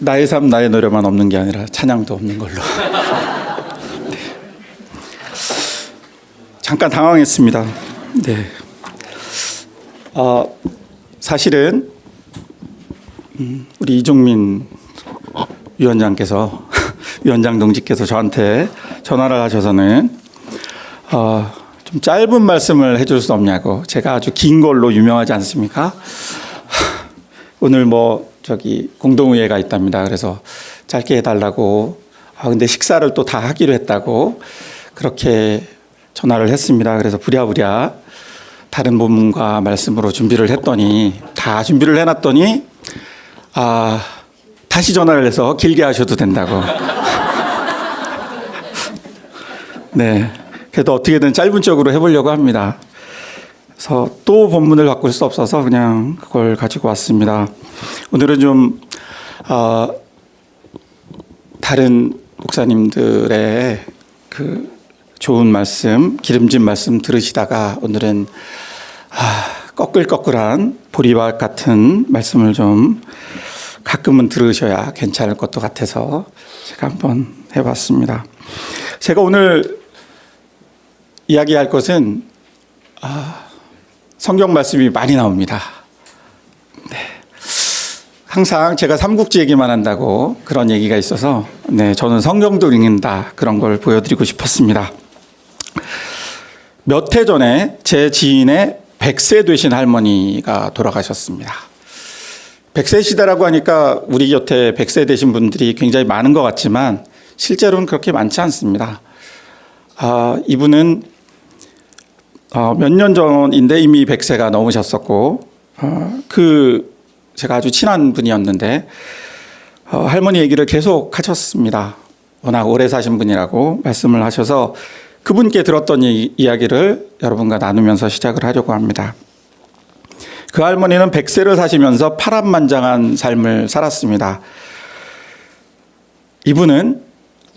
나의 삶 나의 노래만 없는 게 아니라 찬양도 없는 걸로. 네. 잠깐 당황했습니다. 네. 사실은 우리 이종민 위원장 동지께서 저한테 전화를 하셔서는 좀 짧은 말씀을 해줄 수 없냐고. 제가 아주 긴 걸로 유명하지 않습니까? 오늘 공동의회가 있답니다. 그래서 짧게 해달라고. 근데 식사를 또 다 하기로 했다고 그렇게 전화를 했습니다. 그래서 부랴부랴 다른 본문과 말씀으로 준비를 했더니, 다 준비를 해놨더니 다시 전화를 해서 길게 하셔도 된다고. 네, 그래도 어떻게든 짧은 쪽으로 해보려고 합니다. 그래서 또 본문을 바꿀 수 없어서 그냥 그걸 가지고 왔습니다. 오늘은 좀 다른 목사님들의 그 좋은 말씀, 기름진 말씀 들으시다가 오늘은 꺼끌꺼끌한 보리밥 같은 말씀을 좀 가끔은 들으셔야 괜찮을 것도 같아서 제가 한번 해봤습니다. 제가 오늘 이야기할 것은 성경 말씀이 많이 나옵니다. 네. 항상 제가 삼국지 얘기만 한다고 그런 얘기가 있어서, 네, 저는 성경도 읽는다, 그런 걸 보여드리고 싶었습니다. 몇 해 전에 제 지인의 100세 되신 할머니가 돌아가셨습니다. 100세 시대라고 하니까 우리 곁에 100세 되신 분들이 굉장히 많은 것 같지만 실제로는 그렇게 많지 않습니다. 이분은 몇 년 전인데 이미 100세가 넘으셨었고, 제가 아주 친한 분이었는데 할머니 얘기를 계속 하셨습니다. 워낙 오래 사신 분이라고 말씀을 하셔서 그분께 들었던 이야기를 여러분과 나누면서 시작을 하려고 합니다. 그 할머니는 100세를 사시면서 파란만장한 삶을 살았습니다. 이분은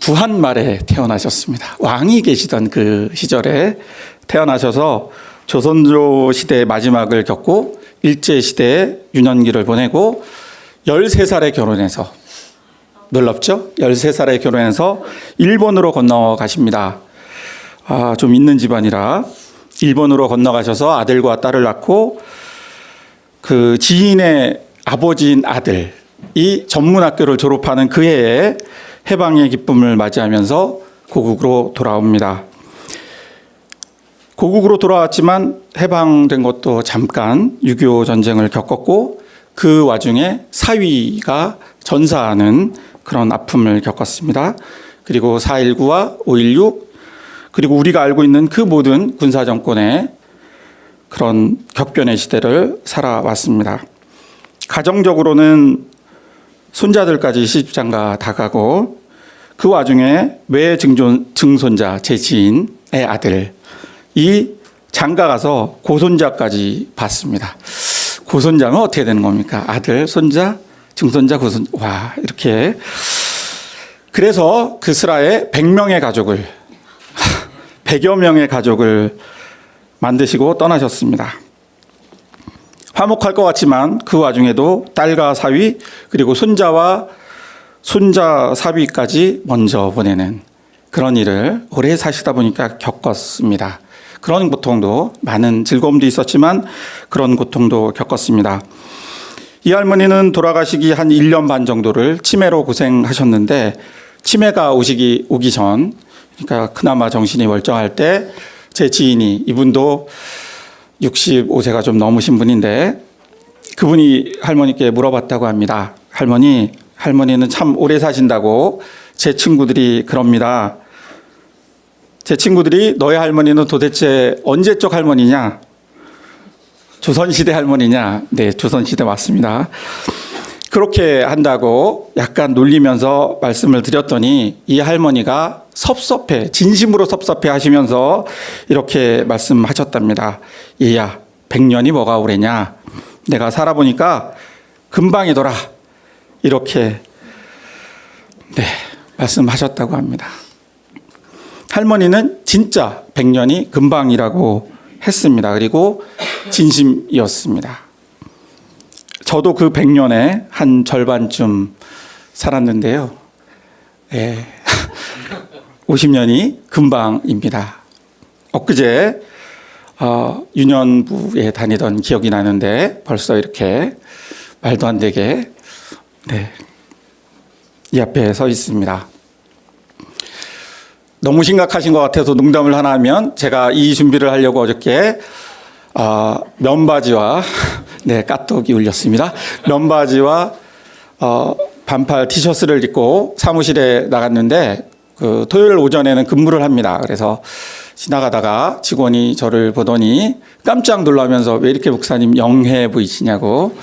구한 말에 태어나셨습니다. 왕이 계시던 그 시절에 태어나셔서 조선조 시대의 마지막을 겪고 일제시대의 유년기를 보내고 13살에 결혼해서, 놀랍죠? 13살에 결혼해서 일본으로 건너가십니다. 좀 있는 집안이라 일본으로 건너가셔서 아들과 딸을 낳고, 그 지인의 아버지인 아들이 전문학교를 졸업하는 그 해에 해방의 기쁨을 맞이하면서 고국으로 돌아옵니다. 고국으로 돌아왔지만 해방된 것도 잠깐 6.25 전쟁을 겪었고, 그 와중에 사위가 전사하는 그런 아픔을 겪었습니다. 그리고 4.19와 5.16, 그리고 우리가 알고 있는 그 모든 군사정권의 그런 격변의 시대를 살아왔습니다. 가정적으로는 손자들까지 시집장가 다 가고, 그 와중에 외증손자, 제 지인의 아들이 장가 가서 고손자까지 봤습니다. 고손자는 어떻게 되는 겁니까? 아들, 손자, 증손자, 고손자. 와, 이렇게. 그래서 그 슬하에 100명의 가족을, 100여 명의 가족을 만드시고 떠나셨습니다. 화목할 것 같지만 그 와중에도 딸과 사위, 그리고 손자와 손자 사위까지 먼저 보내는 그런 일을 오래 사시다 보니까 겪었습니다. 그런 고통도, 많은 즐거움도 있었지만 그런 고통도 겪었습니다. 이 할머니는 돌아가시기 한 1년 반 정도를 치매로 고생하셨는데, 치매가 오기 전, 그러니까 그나마 정신이 멀쩡할 때 제 지인이, 이분도 65세가 좀 넘으신 분인데, 그분이 할머니께 물어봤다고 합니다. 할머니는 참 오래 사신다고 제 친구들이 그럽니다. 제 친구들이 너의 할머니는 도대체 언제적 할머니냐? 조선시대 할머니냐? 네, 조선시대 맞습니다. 그렇게 한다고 약간 놀리면서 말씀을 드렸더니 이 할머니가 진심으로 섭섭해 하시면서 이렇게 말씀하셨답니다. 얘야, 100년이 뭐가 오래냐? 내가 살아보니까 금방이더라. 이렇게, 네, 말씀하셨다고 합니다. 할머니는 진짜 100년이 금방이라고 했습니다. 그리고 진심이었습니다. 저도 그 100년의 한 절반쯤 살았는데요. 예. 50년이 금방입니다. 엊그제 유년부에 다니던 기억이 나는데 벌써 이렇게 말도 안 되게 이 앞에 서 있습니다. 너무 심각하신 것 같아서 농담을 하나 하면 제가 이 준비를 하려고 어저께 면바지와 까똑이 울렸습니다. 면바지와 반팔 티셔츠를 입고 사무실에 나갔는데 그 토요일 오전에는 근무를 합니다. 그래서 지나가다가 직원이 저를 보더니 깜짝 놀라면서 왜 이렇게 목사님 영해 보이시냐고.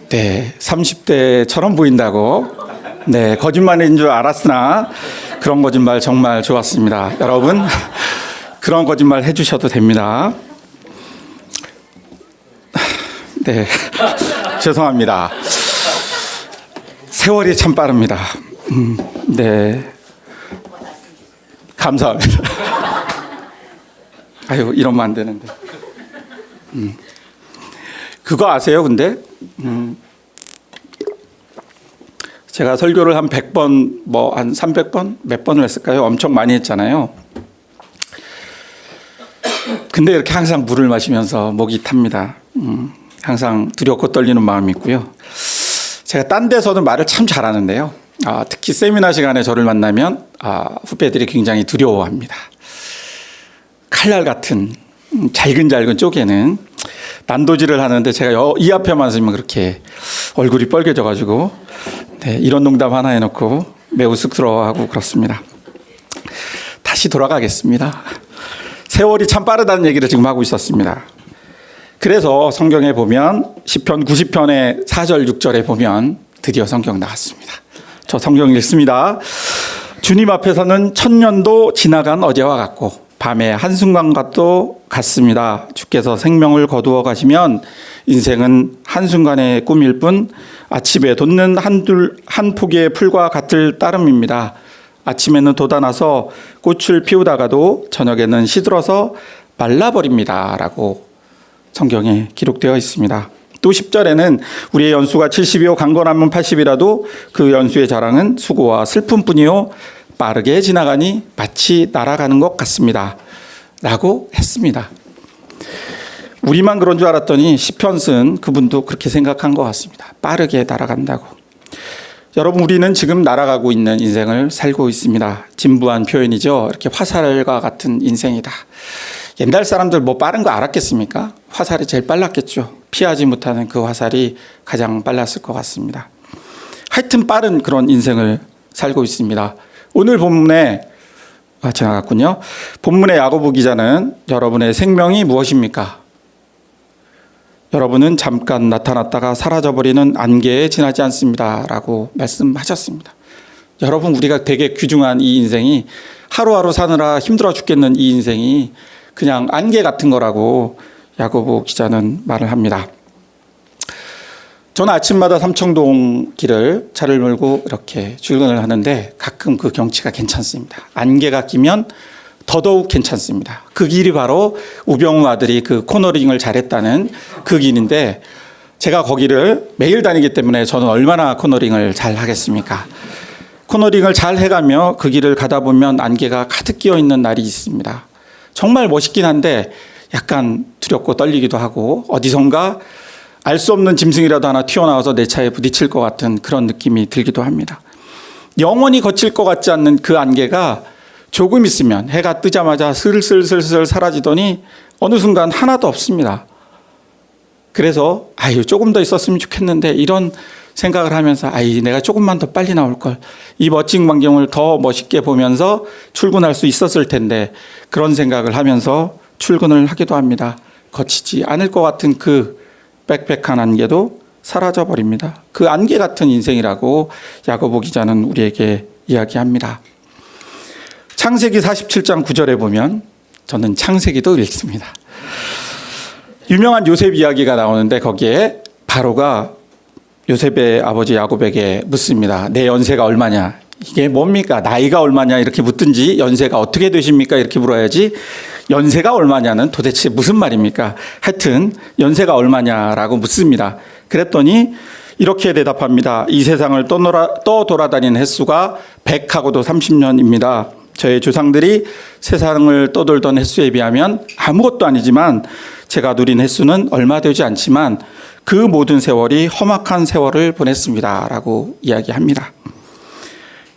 30대처럼 보인다고. 거짓말인 줄 알았으나 그런 거짓말 정말 좋았습니다. 여러분 그런 거짓말 해주셔도 됩니다. 죄송합니다. 세월이 참 빠릅니다. 감사합니다. 아유, 이러면 안 되는데. 그거 아세요, 근데? 제가 설교를 한 100번, 한 300번? 몇 번을 했을까요? 엄청 많이 했잖아요. 근데 이렇게 항상 물을 마시면서 목이 탑니다. 항상 두렵고 떨리는 마음이 있고요. 제가 딴 데서는 말을 참 잘하는데요. 특히 세미나 시간에 저를 만나면 후배들이 굉장히 두려워합니다. 칼날 같은 잘근잘근 쪼개는 난도질을 하는데 제가 이 앞에만 서면 그렇게 얼굴이 빨개져가지고 이런 농담 하나 해놓고 매우 쑥스러워하고 그렇습니다. 다시 돌아가겠습니다. 세월이 참 빠르다는 얘기를 지금 하고 있었습니다. 그래서 성경에 보면 시편 90편의 4절 6절에 보면 드디어 성경 나왔습니다. 저 성경 읽습니다. 주님 앞에서는 천년도 지나간 어제와 같고 밤의 한순간과도 같습니다. 주께서 생명을 거두어 가시면 인생은 한순간의 꿈일 뿐 아침에 돋는 한 포기의 풀과 같을 따름입니다. 아침에는 돋아나서 꽃을 피우다가도 저녁에는 시들어서 말라버립니다. 라고 성경에 기록되어 있습니다. 또 10절에는 우리의 연수가 70이요 강건하면 80이라도 그 연수의 자랑은 수고와 슬픔뿐이요 빠르게 지나가니 마치 날아가는 것 같습니다. 라고 했습니다. 우리만 그런 줄 알았더니 시편 쓴 그분도 그렇게 생각한 것 같습니다. 빠르게 날아간다고. 여러분, 우리는 지금 날아가고 있는 인생을 살고 있습니다. 진부한 표현이죠. 이렇게 화살과 같은 인생이다. 옛날 사람들 빠른 거 알았겠습니까? 화살이 제일 빨랐겠죠. 피하지 못하는 그 화살이 가장 빨랐을 것 같습니다. 하여튼 빠른 그런 인생을 살고 있습니다. 오늘 본문에 지나갔군요. 본문의 야고보 기자는 여러분의 생명이 무엇입니까? 여러분은 잠깐 나타났다가 사라져버리는 안개에 지나지 않습니다. 라고 말씀하셨습니다. 여러분, 우리가 되게 귀중한 이 인생이 하루하루 사느라 힘들어 죽겠는 이 인생이 그냥 안개 같은 거라고 야고보 기자는 말을 합니다. 저는 아침마다 삼청동 길을 차를 몰고 이렇게 출근을 하는데 가끔 그 경치가 괜찮습니다. 안개가 끼면 더더욱 괜찮습니다. 그 길이 바로 우병우 아들이 그 코너링을 잘했다는 그 길인데 제가 거기를 매일 다니기 때문에 저는 얼마나 코너링을 잘 하겠습니까? 코너링을 잘 해가며 그 길을 가다 보면 안개가 가득 끼어 있는 날이 있습니다. 정말 멋있긴 한데 약간 두렵고 떨리기도 하고 어디선가 알 수 없는 짐승이라도 하나 튀어나와서 내 차에 부딪힐 것 같은 그런 느낌이 들기도 합니다. 영원히 거칠 것 같지 않는 그 안개가 조금 있으면 해가 뜨자마자 슬슬슬슬 사라지더니 어느 순간 하나도 없습니다. 그래서 조금 더 있었으면 좋겠는데 이런 생각을 하면서 내가 조금만 더 빨리 나올 걸. 이 멋진 광경을 더 멋있게 보면서 출근할 수 있었을 텐데 그런 생각을 하면서 출근을 하기도 합니다. 거치지 않을 것 같은 그 빽빽한 안개도 사라져 버립니다. 그 안개 같은 인생이라고 야고보 기자는 우리에게 이야기합니다. 창세기 47장 9절에 보면 저는 창세기도 읽습니다. 유명한 요셉 이야기가 나오는데 거기에 바로가 요셉의 아버지 야곱에게 묻습니다. 내 연세가 얼마냐? 이게 뭡니까? 나이가 얼마냐? 이렇게 묻든지 연세가 어떻게 되십니까? 이렇게 물어야지 연세가 얼마냐는 도대체 무슨 말입니까? 하여튼 연세가 얼마냐라고 묻습니다. 그랬더니 이렇게 대답합니다. 이 세상을 떠돌아다니는 횟수가 100하고도 30년입니다. 저의 조상들이 세상을 떠돌던 횟수에 비하면 아무것도 아니지만 제가 누린 횟수는 얼마 되지 않지만 그 모든 세월이 험악한 세월을 보냈습니다. 라고 이야기합니다.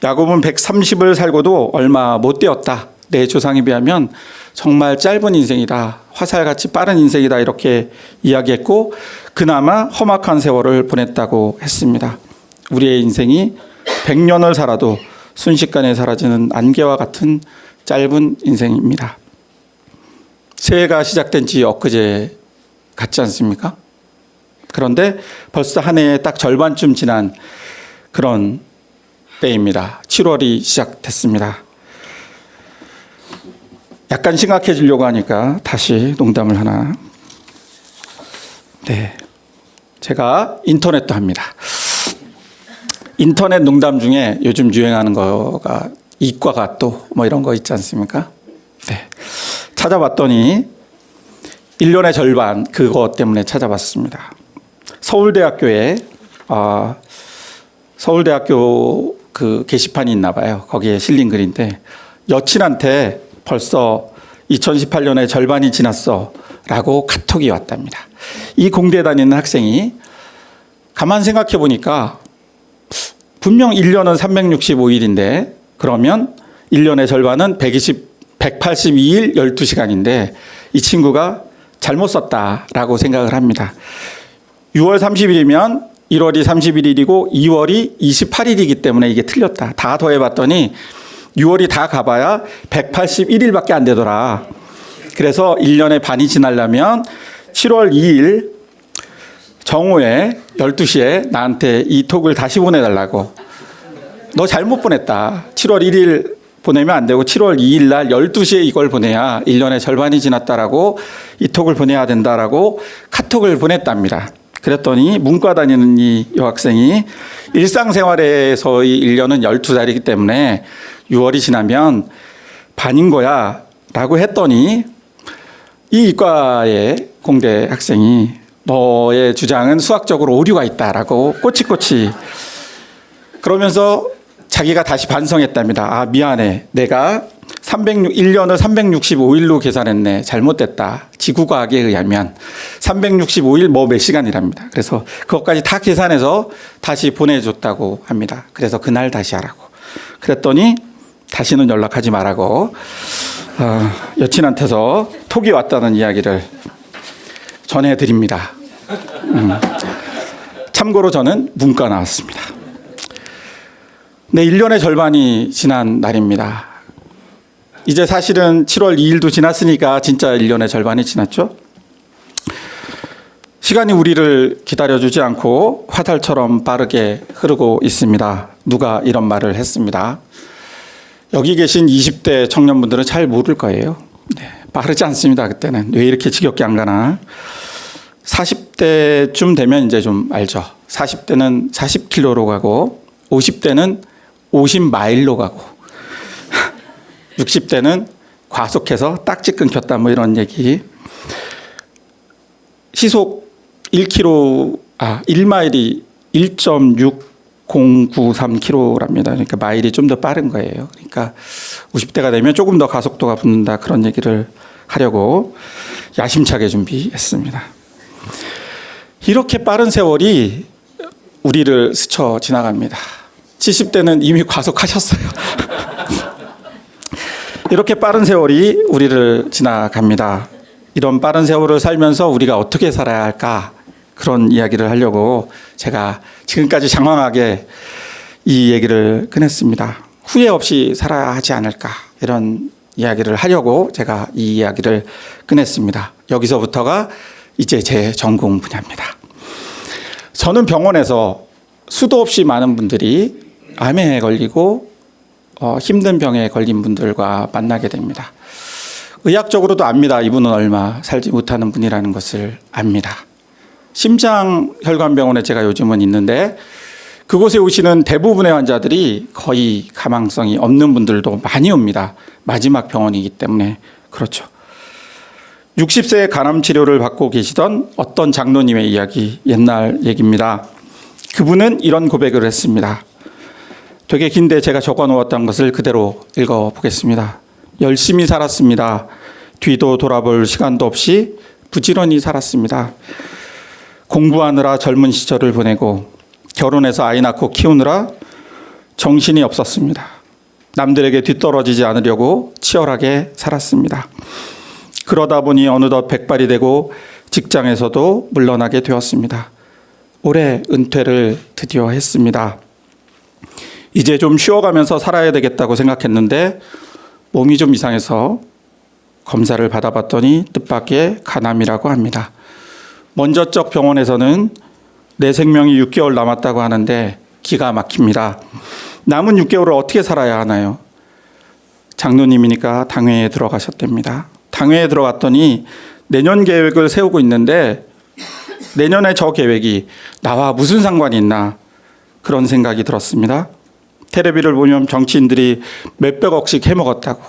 야곱은 130을 살고도 얼마 못 되었다. 내 조상에 비하면 정말 짧은 인생이다. 화살같이 빠른 인생이다. 이렇게 이야기했고 그나마 험악한 세월을 보냈다고 했습니다. 우리의 인생이 100년을 살아도 순식간에 사라지는 안개와 같은 짧은 인생입니다. 새해가 시작된 지 엊그제 같지 않습니까? 그런데 벌써 한 해의 딱 절반쯤 지난 그런 때입니다. 7월이 시작됐습니다. 약간 심각해지려고 하니까 다시 농담을 하나. 네, 제가 인터넷도 합니다. 인터넷 농담 중에 요즘 유행하는 거가 이과가 또 뭐 이런 거 있지 않습니까? 네, 찾아봤더니 1년의 절반 그거 때문에 찾아봤습니다. 서울대학교 그 게시판이 있나 봐요. 거기에 실린 글인데 여친한테 벌써 2018년의 절반이 지났어 라고 카톡이 왔답니다. 이 공대에 다니는 학생이 가만 생각해 보니까 분명 1년은 365일인데 그러면 1년의 절반은 182일 12시간인데 이 친구가 잘못 썼다라고 생각을 합니다. 6월 30일이면 1월이 31일이고 2월이 28일이기 때문에 이게 틀렸다. 다 더해봤더니 6월이 다 가봐야 181일밖에 안 되더라. 그래서 1년의 반이 지나려면 7월 2일 정오에 12시에 나한테 이 톡을 다시 보내달라고. 너 잘못 보냈다. 7월 1일 보내면 안 되고 7월 2일 날 12시에 이걸 보내야 1년의 절반이 지났다라고 이 톡을 보내야 된다라고 카톡을 보냈답니다. 그랬더니 문과 다니는 이 여학생이 일상생활에서의 1년은 12달이기 때문에 6월이 지나면 반인 거야 라고 했더니 이 이과의 공대 학생이 너의 주장은 수학적으로 오류가 있다라고 꼬치꼬치 그러면서 자기가 다시 반성했답니다. 아, 미안해. 내가 1년을 365일로 계산했네. 잘못됐다. 지구과학에 의하면 365일 뭐 몇 시간이랍니다. 그래서 그것까지 다 계산해서 다시 보내줬다고 합니다. 그래서 그날 다시 하라고. 그랬더니 다시는 연락하지 말라고 여친한테서 톡이 왔다는 이야기를 전해드립니다. 참고로 저는 문과 나왔습니다. 네, 1년의 절반이 지난 날입니다. 이제 사실은 7월 2일도 지났으니까 진짜 1년의 절반이 지났죠. 시간이 우리를 기다려주지 않고 화살처럼 빠르게 흐르고 있습니다. 누가 이런 말을 했습니다. 여기 계신 20대 청년분들은 잘 모를 거예요. 네, 빠르지 않습니다. 그때는. 왜 이렇게 지겹게 안 가나. 40대쯤 되면 이제 좀 알죠. 40대는 40km로 가고 50대는 50마일로 가고 60대는 과속해서 딱지 끊겼다 뭐 이런 얘기. 시속 1마일이 1.6093km랍니다. 그러니까 마일이 좀 더 빠른 거예요. 그러니까 50대가 되면 조금 더 가속도가 붙는다 그런 얘기를 하려고 야심차게 준비했습니다. 이렇게 빠른 세월이 우리를 스쳐 지나갑니다. 70대는 이미 과속하셨어요. 이렇게 빠른 세월이 우리를 지나갑니다. 이런 빠른 세월을 살면서 우리가 어떻게 살아야 할까 그런 이야기를 하려고 제가 지금까지 장황하게 이 얘기를 꺼냈습니다. 후회 없이 살아야 하지 않을까 이런 이야기를 하려고 제가 이 이야기를 꺼냈습니다. 여기서부터가 이제 제 전공 분야입니다. 저는 병원에서 수도 없이 많은 분들이 암에 걸리고 힘든 병에 걸린 분들과 만나게 됩니다. 의학적으로도 압니다. 이분은 얼마 살지 못하는 분이라는 것을 압니다. 심장혈관병원에 제가 요즘은 있는데 그곳에 오시는 대부분의 환자들이 거의 가망성이 없는 분들도 많이 옵니다. 마지막 병원이기 때문에 그렇죠. 60세에 간암 치료를 받고 계시던 어떤 장로님의 이야기, 옛날 얘기입니다. 그분은 이런 고백을 했습니다. 되게 긴데 제가 적어 놓았던 것을 그대로 읽어 보겠습니다. 열심히 살았습니다. 뒤도 돌아볼 시간도 없이 부지런히 살았습니다. 공부하느라 젊은 시절을 보내고 결혼해서 아이 낳고 키우느라 정신이 없었습니다. 남들에게 뒤떨어지지 않으려고 치열하게 살았습니다. 그러다 보니 어느덧 백발이 되고 직장에서도 물러나게 되었습니다. 올해 은퇴를 드디어 했습니다. 이제 좀 쉬어가면서 살아야 되겠다고 생각했는데 몸이 좀 이상해서 검사를 받아봤더니 뜻밖의 간암이라고 합니다. 먼저 쪽 병원에서는 내 생명이 6개월 남았다고 하는데 기가 막힙니다. 남은 6개월을 어떻게 살아야 하나요? 장로님이니까 당회에 들어가셨답니다. 당회에 들어갔더니 내년 계획을 세우고 있는데 내년에 저 계획이 나와 무슨 상관이 있나 그런 생각이 들었습니다. 텔레비를 보면 정치인들이 몇백억씩 해먹었다고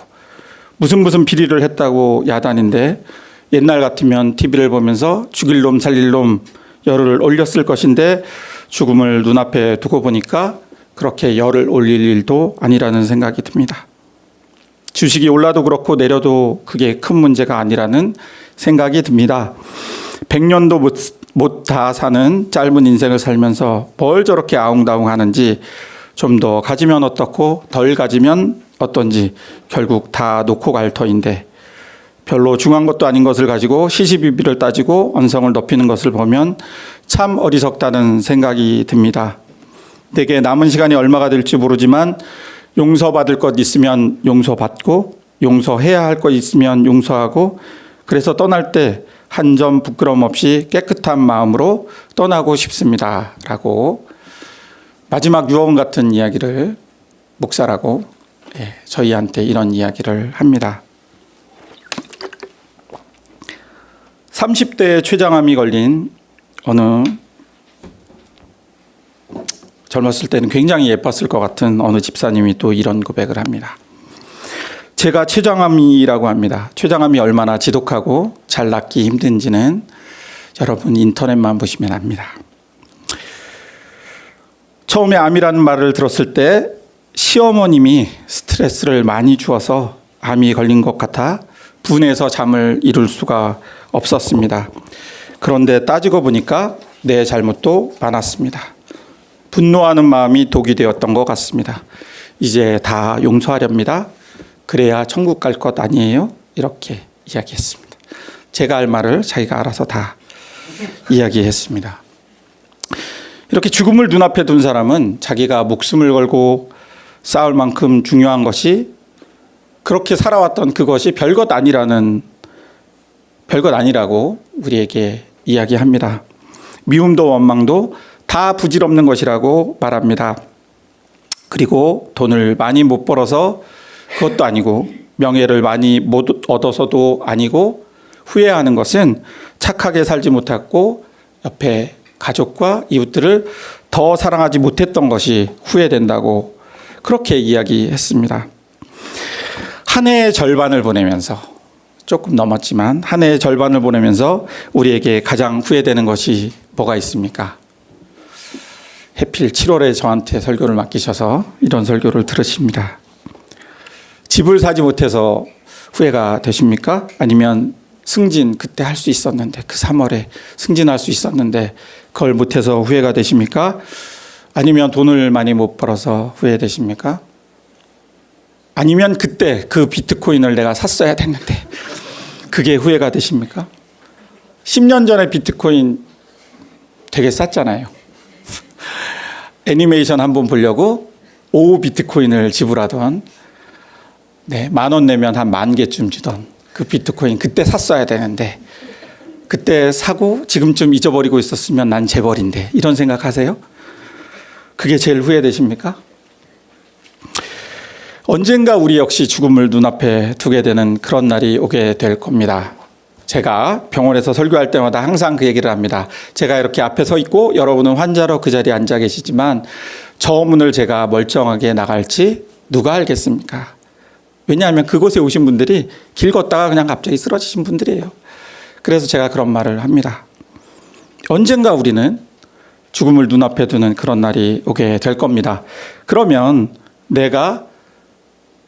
무슨 비리를 했다고 야단인데 옛날 같으면 TV를 보면서 죽일 놈 살릴 놈 열을 올렸을 것인데 죽음을 눈앞에 두고 보니까 그렇게 열을 올릴 일도 아니라는 생각이 듭니다. 주식이 올라도 그렇고 내려도 그게 큰 문제가 아니라는 생각이 듭니다. 100년도 못 다 사는 짧은 인생을 살면서 뭘 저렇게 아웅다웅 하는지 좀 더 가지면 어떻고 덜 가지면 어떤지 결국 다 놓고 갈 터인데 별로 중요한 것도 아닌 것을 가지고 시시비비를 따지고 언성을 높이는 것을 보면 참 어리석다는 생각이 듭니다. 내게 남은 시간이 얼마가 될지 모르지만 용서받을 것 있으면 용서받고 용서해야 할 것 있으면 용서하고 그래서 떠날 때 한 점 부끄러움 없이 깨끗한 마음으로 떠나고 싶습니다. 라고 마지막 유언 같은 이야기를 목사라고 저희한테 이런 이야기를 합니다. 30대에 췌장암이 걸린 어느 젊었을 때는 굉장히 예뻤을 것 같은 어느 집사님이 또 이런 고백을 합니다. 제가 췌장암이라고 합니다. 췌장암이 얼마나 지독하고 잘 낫기 힘든지는 여러분 인터넷만 보시면 압니다. 처음에 암이라는 말을 들었을 때 시어머님이 스트레스를 많이 주어서 암이 걸린 것 같아 분해서 잠을 이룰 수가 없었습니다. 그런데 따지고 보니까 내 잘못도 많았습니다. 분노하는 마음이 독이 되었던 것 같습니다. 이제 다 용서하렵니다. 그래야 천국 갈 것 아니에요? 이렇게 이야기했습니다. 제가 할 말을 자기가 알아서 다 이야기했습니다. 이렇게 죽음을 눈앞에 둔 사람은 자기가 목숨을 걸고 싸울 만큼 중요한 것이 그렇게 살아왔던 그것이 별것 아니라고 우리에게 이야기합니다. 미움도 원망도 다 부질없는 것이라고 말합니다. 그리고 돈을 많이 못 벌어서 그것도 아니고 명예를 많이 못 얻어서도 아니고 후회하는 것은 착하게 살지 못했고 옆에 가족과 이웃들을 더 사랑하지 못했던 것이 후회된다고 그렇게 이야기했습니다. 한 해의 절반을 보내면서 조금 넘었지만 한 해의 절반을 보내면서 우리에게 가장 후회되는 것이 뭐가 있습니까? 해필 7월에 저한테 설교를 맡기셔서 이런 설교를 들으십니다. 집을 사지 못해서 후회가 되십니까? 아니면 승진 그때 할 수 있었는데 그 3월에 승진할 수 있었는데 그걸 못해서 후회가 되십니까? 아니면 돈을 많이 못 벌어서 후회되십니까? 아니면 그때 그 비트코인을 내가 샀어야 됐는데 그게 후회가 되십니까? 10년 전에 비트코인 되게 쌌잖아요. 애니메이션 한번 보려고 5 비트코인을 지불하던 10,000원 내면 한 10,000개쯤 주던 그 비트코인 그때 샀어야 되는데 그때 사고 지금쯤 잊어버리고 있었으면 난 재벌인데 이런 생각하세요? 그게 제일 후회되십니까? 언젠가 우리 역시 죽음을 눈앞에 두게 되는 그런 날이 오게 될 겁니다. 제가 병원에서 설교할 때마다 항상 그 얘기를 합니다. 제가 이렇게 앞에 서 있고 여러분은 환자로 그 자리에 앉아 계시지만 저 문을 제가 멀쩡하게 나갈지 누가 알겠습니까? 왜냐하면 그곳에 오신 분들이 길 걷다가 그냥 갑자기 쓰러지신 분들이에요. 그래서 제가 그런 말을 합니다. 언젠가 우리는 죽음을 눈앞에 두는 그런 날이 오게 될 겁니다. 그러면 내가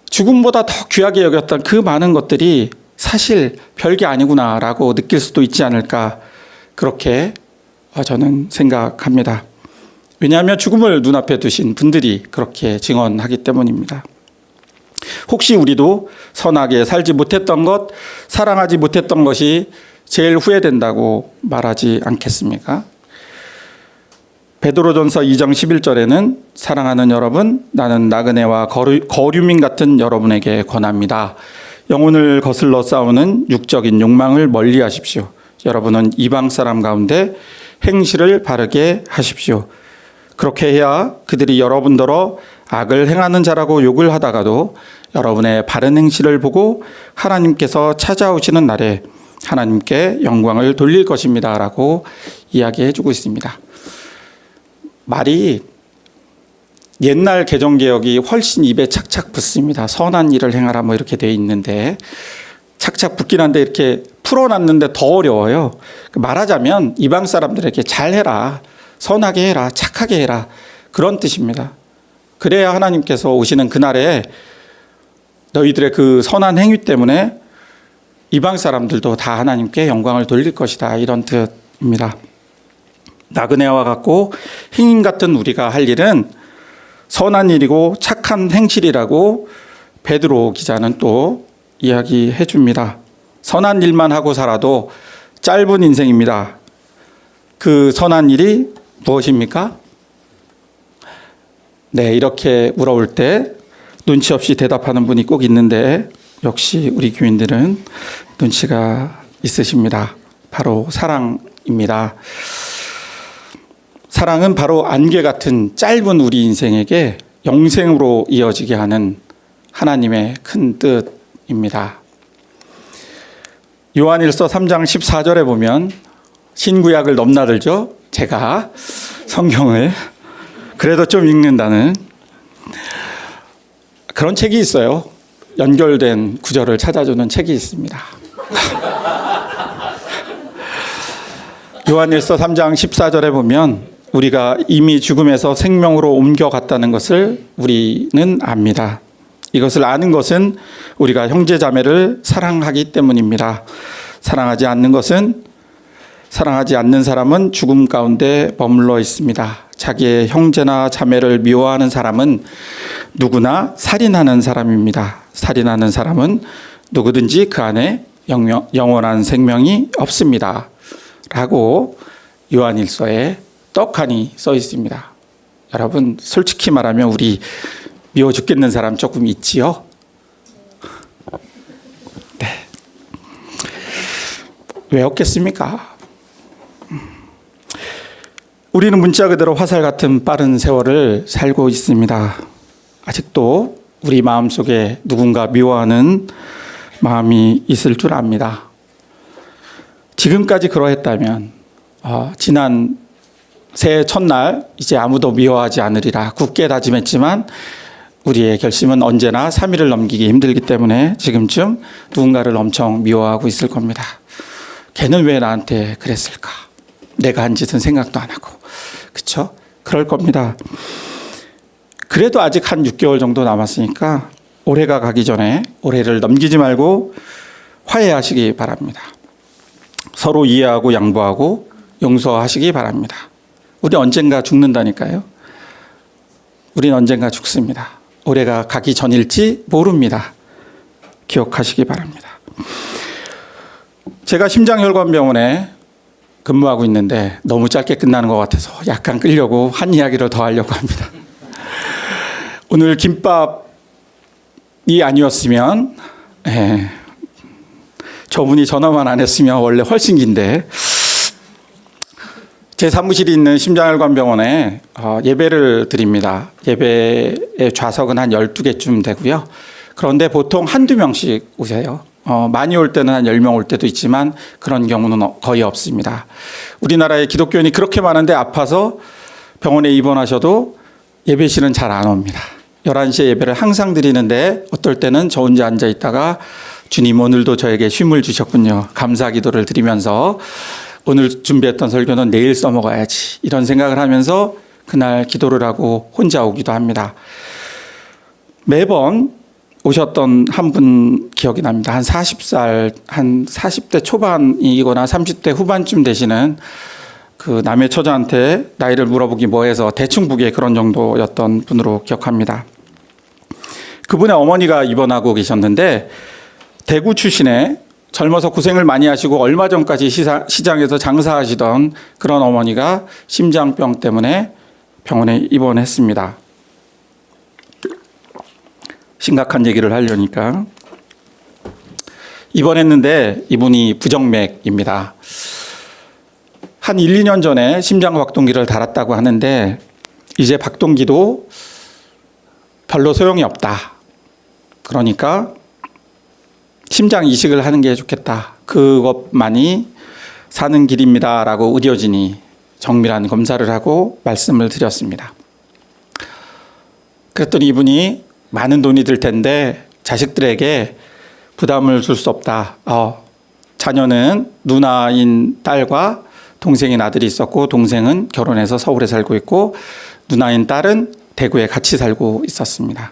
죽음보다 더 귀하게 여겼던 그 많은 것들이 사실 별게 아니구나라고 느낄 수도 있지 않을까, 그렇게 저는 생각합니다. 왜냐하면 죽음을 눈앞에 두신 분들이 그렇게 증언하기 때문입니다. 혹시 우리도 선하게 살지 못했던 것, 사랑하지 못했던 것이 제일 후회된다고 말하지 않겠습니까? 베드로전서 2장 11절에는 사랑하는 여러분, 나는 나그네와 거류민 같은 여러분에게 권합니다. 영혼을 거슬러 싸우는 육적인 욕망을 멀리하십시오. 여러분은 이방 사람 가운데 행실을 바르게 하십시오. 그렇게 해야 그들이 여러분더러 악을 행하는 자라고 욕을 하다가도 여러분의 바른 행실을 보고 하나님께서 찾아오시는 날에 하나님께 영광을 돌릴 것입니다 라고 이야기해 주고 있습니다. 말이 옛날 개정개혁이 훨씬 입에 착착 붙습니다. 선한 일을 행하라 뭐 이렇게 돼 있는데, 착착 붙긴 한데 이렇게 풀어놨는데 더 어려워요. 말하자면 이방 사람들에게 잘해라, 선하게 해라, 착하게 해라, 그런 뜻입니다. 그래야 하나님께서 오시는 그날에 너희들의 그 선한 행위 때문에 이방 사람들도 다 하나님께 영광을 돌릴 것이다, 이런 뜻입니다. 나그네와 같고 행인 같은 우리가 할 일은 선한 일이고 착한 행실이라고 베드로 기자는 또 이야기해 줍니다. 선한 일만 하고 살아도 짧은 인생입니다. 그 선한 일이 무엇입니까? 네, 이렇게 물어볼 때 눈치 없이 대답하는 분이 꼭 있는데 역시 우리 교인들은 눈치가 있으십니다. 바로 사랑입니다. 사랑은 바로 안개 같은 짧은 우리 인생에게 영생으로 이어지게 하는 하나님의 큰 뜻입니다. 요한일서 3장 14절에 보면 신구약을 넘나들죠. 제가 성경을 그래도 좀 읽는다는 그런 책이 있어요. 연결된 구절을 찾아주는 책이 있습니다. 요한일서 3장 14절에 보면 우리가 이미 죽음에서 생명으로 옮겨갔다는 것을 우리는 압니다. 이것을 아는 것은 우리가 형제 자매를 사랑하기 때문입니다. 사랑하지 않는 사람은 죽음 가운데 머물러 있습니다. 자기의 형제나 자매를 미워하는 사람은 누구나 살인하는 사람입니다. 살인하는 사람은 누구든지 그 안에 영원한 생명이 없습니다. 라고 요한일서에 떡하니 써 있습니다. 여러분, 솔직히 말하면 우리 미워 죽겠는 사람 조금 있지요? 네. 왜 없겠습니까? 우리는 문자 그대로 화살 같은 빠른 세월을 살고 있습니다. 아직도 우리 마음속에 누군가 미워하는 마음이 있을 줄 압니다. 지금까지 그러했다면 지난 새해 첫날 이제 아무도 미워하지 않으리라 굳게 다짐했지만 우리의 결심은 언제나 3일을 넘기기 힘들기 때문에 지금쯤 누군가를 엄청 미워하고 있을 겁니다. 걔는 왜 나한테 그랬을까? 내가 한 짓은 생각도 안 하고. 그렇죠? 그럴 겁니다. 그래도 아직 한 6개월 정도 남았으니까 올해가 가기 전에 올해를 넘기지 말고 화해하시기 바랍니다. 서로 이해하고 양보하고 용서하시기 바랍니다. 우리 언젠가 죽는다니까요. 우린 언젠가 죽습니다. 올해가 가기 전일지 모릅니다. 기억하시기 바랍니다. 제가 심장혈관병원에 근무하고 있는데 너무 짧게 끝나는 것 같아서 약간 끌려고 한 이야기를 더 하려고 합니다. 오늘 김밥이 아니었으면 저분이 전화만 안 했으면 원래 훨씬 긴데 제 사무실이 있는 심장혈관병원에 예배를 드립니다. 예배의 좌석은 한 12개쯤 되고요. 그런데 보통 한두 명씩 오세요. 많이 올 때는 한 10명 올 때도 있지만 그런 경우는 거의 없습니다. 우리나라의 기독교인이 그렇게 많은데 아파서 병원에 입원하셔도 예배실은 잘 안 옵니다. 11시에 예배를 항상 드리는데 어떨 때는 저 혼자 앉아 있다가 주님 오늘도 저에게 쉼을 주셨군요. 감사 기도를 드리면서 오늘 준비했던 설교는 내일 써먹어야지 이런 생각을 하면서 그날 기도를 하고 혼자 오기도 합니다. 매번 오셨던 한 분 기억이 납니다. 한 40살, 한 40대 초반이거나 30대 후반쯤 되시는 그 남의 처자한테 나이를 물어보기 뭐해서 대충 보기에 그런 정도였던 분으로 기억합니다. 그분의 어머니가 입원하고 계셨는데 대구 출신의 젊어서 고생을 많이 하시고 얼마 전까지 시장에서 장사하시던 그런 어머니가 심장병 때문에 병원에 입원했습니다. 심각한 얘기를 하려니까. 입원했는데 이분이 부정맥입니다. 한 1, 2년 전에 심장 박동기를 달았다고 하는데 이제 박동기도 별로 소용이 없다. 그러니까 심장 이식을 하는 게 좋겠다. 그것만이 사는 길입니다라고 의료진이 정밀한 검사를 하고 말씀을 드렸습니다. 그랬더니 이분이 많은 돈이 들 텐데 자식들에게 부담을 줄 수 없다. 자녀는 누나인 딸과 동생인 아들이 있었고 동생은 결혼해서 서울에 살고 있고 누나인 딸은 대구에 같이 살고 있었습니다.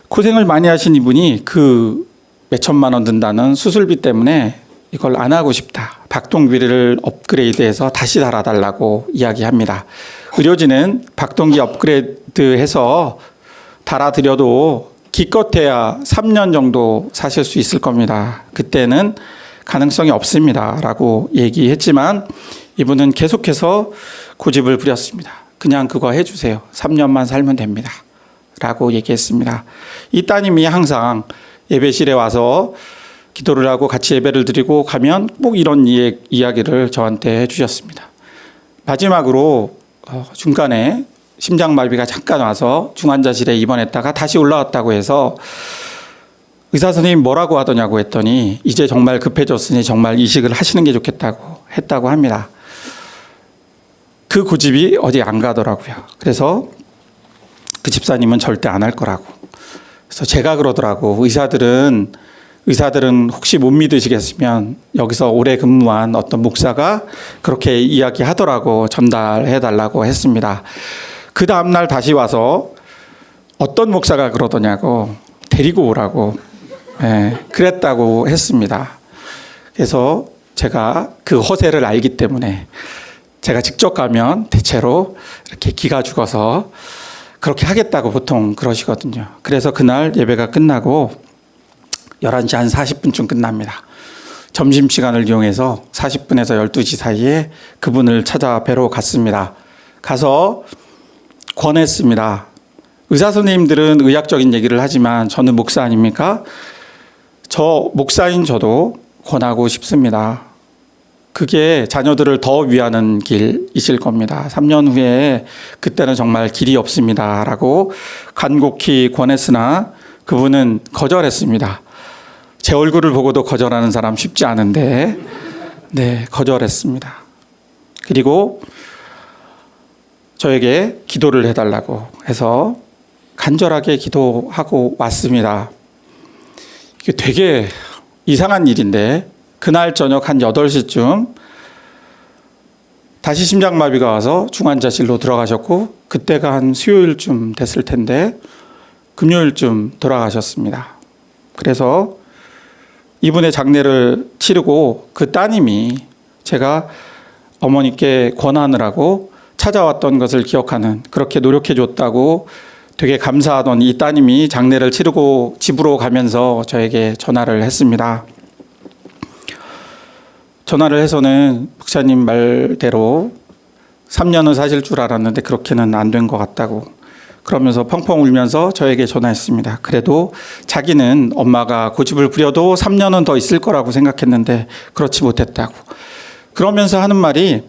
고생을 많이 하신 이분이 그 몇천만 원 든다는 수술비 때문에 이걸 안 하고 싶다. 박동기를 업그레이드해서 다시 달아달라고 이야기합니다. 의료진은 박동기 업그레이드해서 달아드려도 기껏해야 3년 정도 사실 수 있을 겁니다. 그때는 가능성이 없습니다. 라고 얘기했지만 이분은 계속해서 고집을 부렸습니다. 그냥 그거 해주세요. 3년만 살면 됩니다. 라고 얘기했습니다. 이 따님이 항상 예배실에 와서 기도를 하고 같이 예배를 드리고 가면 꼭 이런 이야기를 저한테 해주셨습니다. 마지막으로 중간에 심장마비가 잠깐 와서 중환자실에 입원했다가 다시 올라왔다고 해서 의사 선생님 뭐라고 하더냐고 했더니 이제 정말 급해졌으니 정말 이식을 하시는 게 좋겠다고 했다고 합니다. 그 고집이 어디 안 가더라고요. 그래서 그 집사님은 절대 안 할 거라고. 그래서 제가 그러더라고. 의사들은 혹시 못 믿으시겠으면 여기서 오래 근무한 어떤 목사가 그렇게 이야기하더라고 전달해 달라고 했습니다. 그 다음날 다시 와서 어떤 목사가 그러더냐고 데리고 오라고 그랬다고 했습니다. 그래서 제가 그 허세를 알기 때문에 제가 직접 가면 대체로 이렇게 기가 죽어서 그렇게 하겠다고 보통 그러시거든요. 그래서 그날 예배가 끝나고 11시 한 40분쯤 끝납니다. 점심시간을 이용해서 40분에서 12시 사이에 그분을 찾아 뵈러 갔습니다. 가서 권했습니다. 의사 선생님들은 의학적인 얘기를 하지만 저는 목사 아닙니까? 저 목사인 저도 권하고 싶습니다. 그게 자녀들을 더 위하는 길이실 겁니다. 3년 후에 그때는 정말 길이 없습니다. 라고 간곡히 권했으나 그분은 거절했습니다. 제 얼굴을 보고도 거절하는 사람 쉽지 않은데 거절했습니다. 그리고 저에게 기도를 해달라고 해서 간절하게 기도하고 왔습니다. 이게 되게 이상한 일인데 그날 저녁 한 8시쯤 다시 심장마비가 와서 중환자실로 들어가셨고 그때가 한 수요일쯤 됐을 텐데 금요일쯤 돌아가셨습니다. 그래서 이분의 장례를 치르고 그 따님이 제가 어머니께 권하느라고 찾아왔던 것을 기억하는 그렇게 노력해 줬다고 되게 감사하던 이 따님이 장례를 치르고 집으로 가면서 저에게 전화를 했습니다. 전화를 해서는 목사님 말대로 3년은 사실 줄 알았는데 그렇게는 안 된 것 같다고 그러면서 펑펑 울면서 저에게 전화했습니다. 그래도 자기는 엄마가 고집을 부려도 3년은 더 있을 거라고 생각했는데 그렇지 못했다고. 그러면서 하는 말이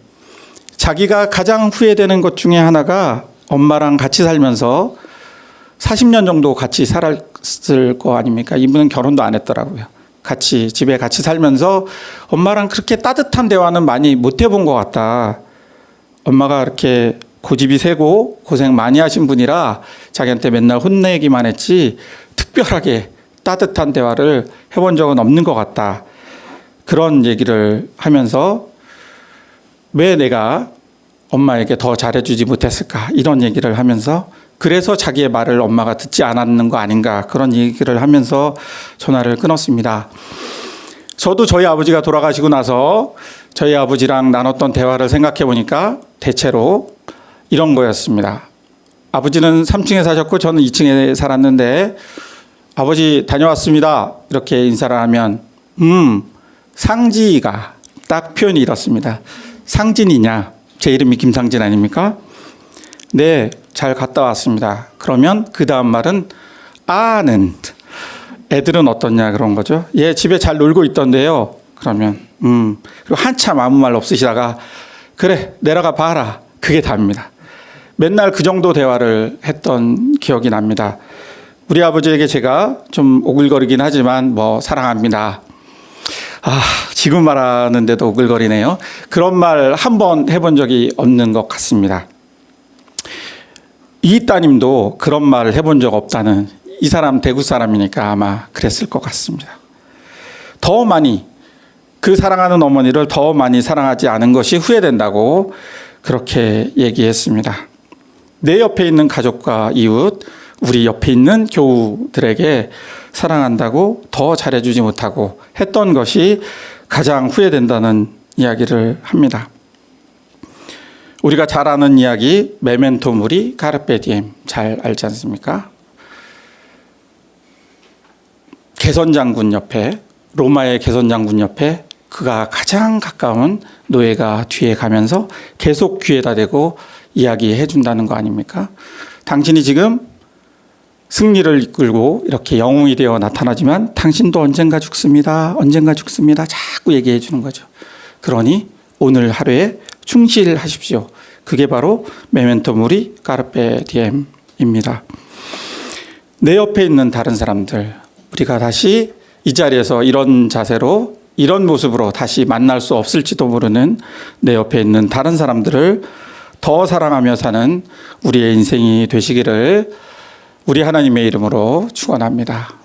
자기가 가장 후회되는 것 중에 하나가 엄마랑 같이 살면서 40년 정도 같이 살았을 거 아닙니까? 이분은 결혼도 안 했더라고요. 집에 같이 살면서 엄마랑 그렇게 따뜻한 대화는 많이 못 해본 것 같다. 엄마가 이렇게 고집이 세고 고생 많이 하신 분이라 자기한테 맨날 혼내기만 했지 특별하게 따뜻한 대화를 해본 적은 없는 것 같다. 그런 얘기를 하면서 왜 내가 엄마에게 더 잘해주지 못했을까 이런 얘기를 하면서 그래서 자기의 말을 엄마가 듣지 않았는 거 아닌가 그런 얘기를 하면서 전화를 끊었습니다. 저도 저희 아버지가 돌아가시고 나서 저희 아버지랑 나눴던 대화를 생각해 보니까 대체로 이런 거였습니다. 아버지는 3층에 사셨고 저는 2층에 살았는데 아버지 다녀왔습니다. 이렇게 인사를 하면 상지가 딱 표현이 이렇습니다. 상진이냐? 제 이름이 김상진 아닙니까? 네, 잘 갔다 왔습니다. 그러면 그 다음 말은 아는 애들은 어떻냐 그런 거죠. 예, 집에 잘 놀고 있던데요. 그러면 그리고 한참 아무 말 없으시다가 그래 내려가 봐라. 그게 답니다. 맨날 그 정도 대화를 했던 기억이 납니다. 우리 아버지에게 제가 좀 오글거리긴 하지만 뭐 사랑합니다. 지금 말하는데도 오글거리네요. 그런 말 한 번 해본 적이 없는 것 같습니다. 이 따님도 그런 말을 해본 적 없다는, 이 사람 대구 사람이니까 아마 그랬을 것 같습니다. 더 많이 그 사랑하는 어머니를 더 많이 사랑하지 않은 것이 후회된다고 그렇게 얘기했습니다. 내 옆에 있는 가족과 이웃, 우리 옆에 있는 교우들에게 사랑한다고 더 잘해주지 못하고 했던 것이 가장 후회된다는 이야기를 합니다. 우리가 잘 아는 이야기 메멘토 모리 카르페 디엠 잘 알지 않습니까? 개선장군 옆에, 로마의 개선장군 옆에 그가 가장 가까운 노예가 뒤에 가면서 계속 귀에다 대고 이야기해 준다는 거 아닙니까? 당신이 지금 승리를 이끌고 이렇게 영웅이 되어 나타나지만 당신도 언젠가 죽습니다. 언젠가 죽습니다. 자꾸 얘기해 주는 거죠. 그러니 오늘 하루에 충실하십시오. 그게 바로 메멘토 모리 카르페 디엠입니다. 내 옆에 있는 다른 사람들, 우리가 다시 이 자리에서 이런 자세로 이런 모습으로 다시 만날 수 없을지도 모르는 내 옆에 있는 다른 사람들을 더 사랑하며 사는 우리의 인생이 되시기를 우리 하나님의 이름으로 축원합니다.